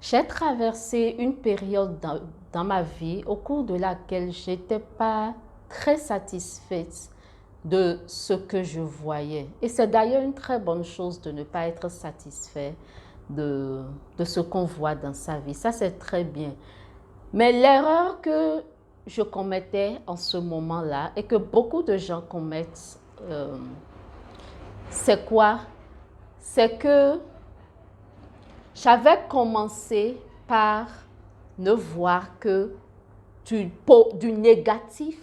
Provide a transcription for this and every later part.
J'ai traversé une période dans ma vie au cours de laquelle je n'étais pas très satisfaite de ce que je voyais. Et c'est d'ailleurs une très bonne chose de ne pas être satisfait de, de ce qu'on voit dans sa vie. Ça, c'est très bien. Mais l'erreur que je commettais en ce moment-là et que beaucoup de gens commettent, c'est quoi? C'est que j'avais commencé par ne voir que du négatif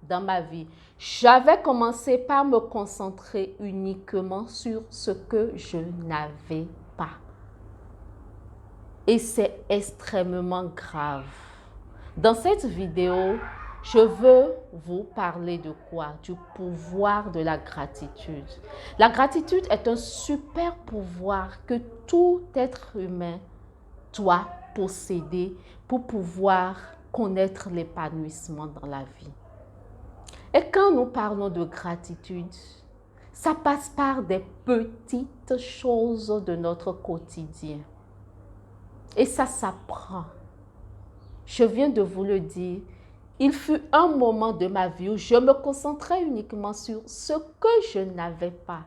dans ma vie. J'avais commencé par me concentrer uniquement sur ce que je n'avais pas. Et c'est extrêmement grave. Dans cette vidéo, je veux vous parler de quoi? Du pouvoir de la gratitude. La gratitude est un super pouvoir que tout être humain doit posséder pour pouvoir connaître l'épanouissement dans la vie. Et quand nous parlons de gratitude, ça passe par des petites choses de notre quotidien. Et ça s'apprend. Je viens de vous le dire, il fut un moment de ma vie où je me concentrais uniquement sur ce que je n'avais pas.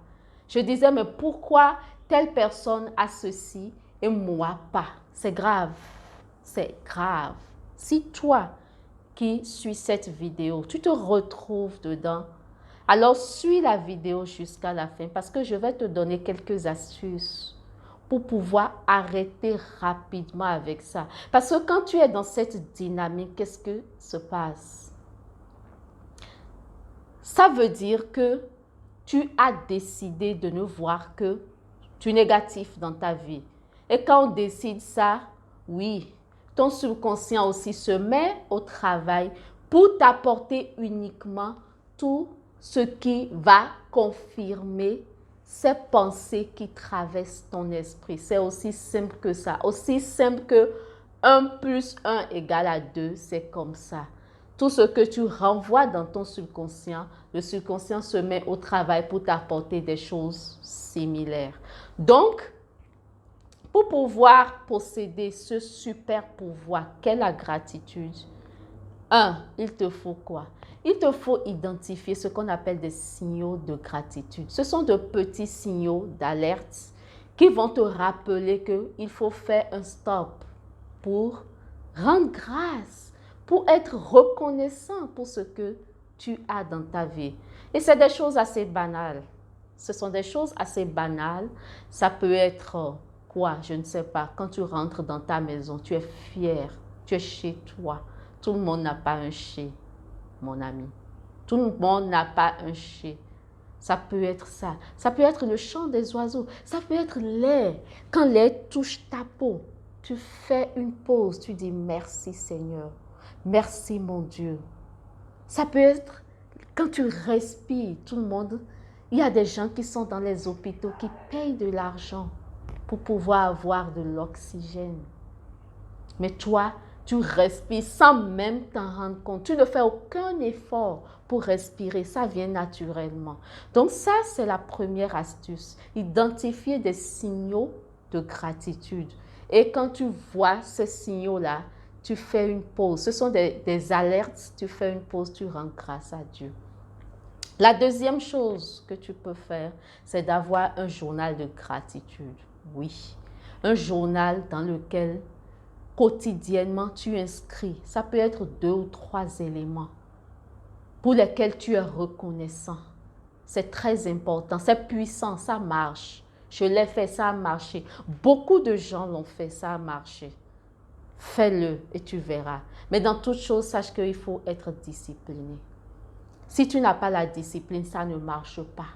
Je disais, mais pourquoi telle personne a ceci et moi pas? C'est grave, c'est grave. Si toi qui suis cette vidéo, tu te retrouves dedans, alors suis la vidéo jusqu'à la fin parce que je vais te donner quelques astuces pour pouvoir arrêter rapidement avec ça. Parce que quand tu es dans cette dynamique, qu'est-ce que se passe? Ça veut dire que tu as décidé de ne voir que du négatif dans ta vie. Et quand on décide ça, oui, ton subconscient aussi se met au travail pour t'apporter uniquement tout ce qui va confirmer ces pensées qui traversent ton esprit. C'est aussi simple que ça. Aussi simple que 1 plus 1 égale à 2, c'est comme ça. Tout ce que tu renvoies dans ton subconscient, le subconscient se met au travail pour t'apporter des choses similaires. Donc, pour pouvoir posséder ce super pouvoir qu'est la gratitude, il te faut quoi? Il te faut identifier ce qu'on appelle des signaux de gratitude. Ce sont de petits signaux d'alerte qui vont te rappeler qu'il faut faire un stop pour rendre grâce, pour être reconnaissant pour ce que tu as dans ta vie. Et c'est des choses assez banales. Ce sont des choses assez banales. Ça peut être quoi? Je ne sais pas. Quand tu rentres dans ta maison, tu es fier, tu es chez toi. Tout le monde n'a pas un chez, mon ami. Tout le monde n'a pas un chez. Ça peut être ça. Ça peut être le chant des oiseaux. Ça peut être l'air. Quand l'air touche ta peau, tu fais une pause. Tu dis merci Seigneur. Merci mon Dieu. Ça peut être quand tu respires. Tout le monde, il y a des gens qui sont dans les hôpitaux qui payent de l'argent pour pouvoir avoir de l'oxygène. Mais toi, tu respires sans même t'en rendre compte. Tu ne fais aucun effort pour respirer. Ça vient naturellement. Donc ça, c'est la première astuce. Identifier des signaux de gratitude. Et quand tu vois ces signaux-là, tu fais une pause. Ce sont des alertes. Tu fais une pause, tu rends grâce à Dieu. La deuxième chose que tu peux faire, c'est d'avoir un journal de gratitude. Oui, un journal dans lequel quotidiennement tu inscris. Ça peut être 2 ou 3 éléments pour lesquels tu es reconnaissant. C'est très important, c'est puissant, ça marche. Je l'ai fait, ça a marché. Beaucoup de gens l'ont fait, ça a marché. Fais-le et tu verras. Mais dans toute chose, sache qu'il faut être discipliné. Si tu n'as pas la discipline, ça ne marche pas.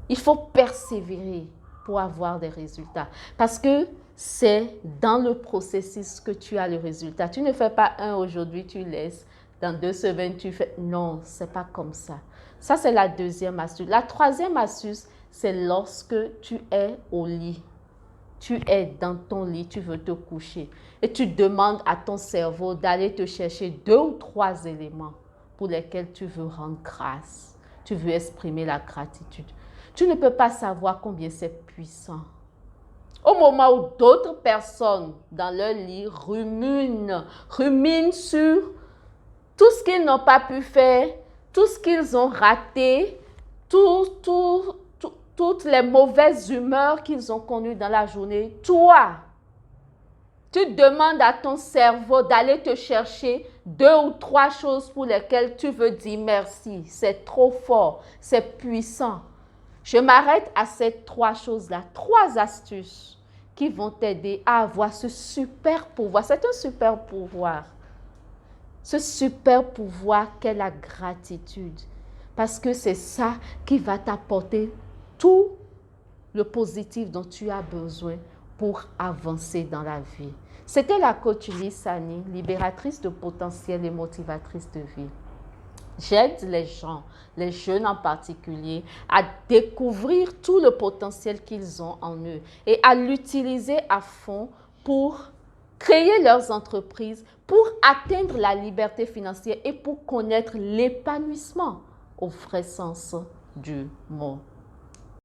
Il faut persévérer pour avoir des résultats. Parce que c'est dans le processus que tu as le résultat. Tu ne fais pas un aujourd'hui, tu laisses. Dans 2 semaines, tu fais... Non, ce n'est pas comme ça. Ça, c'est la deuxième astuce. La troisième astuce, c'est lorsque tu es au lit. Tu es dans ton lit, tu veux te coucher. Et tu demandes à ton cerveau d'aller te chercher 2 ou 3 éléments pour lesquels tu veux rendre grâce. Tu veux exprimer la gratitude. Tu ne peux pas savoir combien c'est puissant. Au moment où d'autres personnes dans leur lit ruminent sur tout ce qu'ils n'ont pas pu faire, tout ce qu'ils ont raté, toutes les mauvaises humeurs qu'ils ont connues dans la journée, toi, tu demandes à ton cerveau d'aller te chercher 2 ou 3 choses pour lesquelles tu veux dire merci. C'est trop fort, c'est puissant. Je m'arrête à ces 3 choses-là, 3 astuces qui vont t'aider à avoir ce super pouvoir. C'est un super pouvoir. Ce super pouvoir qu'est la gratitude. Parce que c'est ça qui va t'apporter tout le positif dont tu as besoin pour avancer dans la vie. C'était la coach Lissani, libératrice de potentiel et motivatrice de vie. J'aide les gens, les jeunes en particulier, à découvrir tout le potentiel qu'ils ont en eux et à l'utiliser à fond pour créer leurs entreprises, pour atteindre la liberté financière et pour connaître l'épanouissement au vrai sens du mot.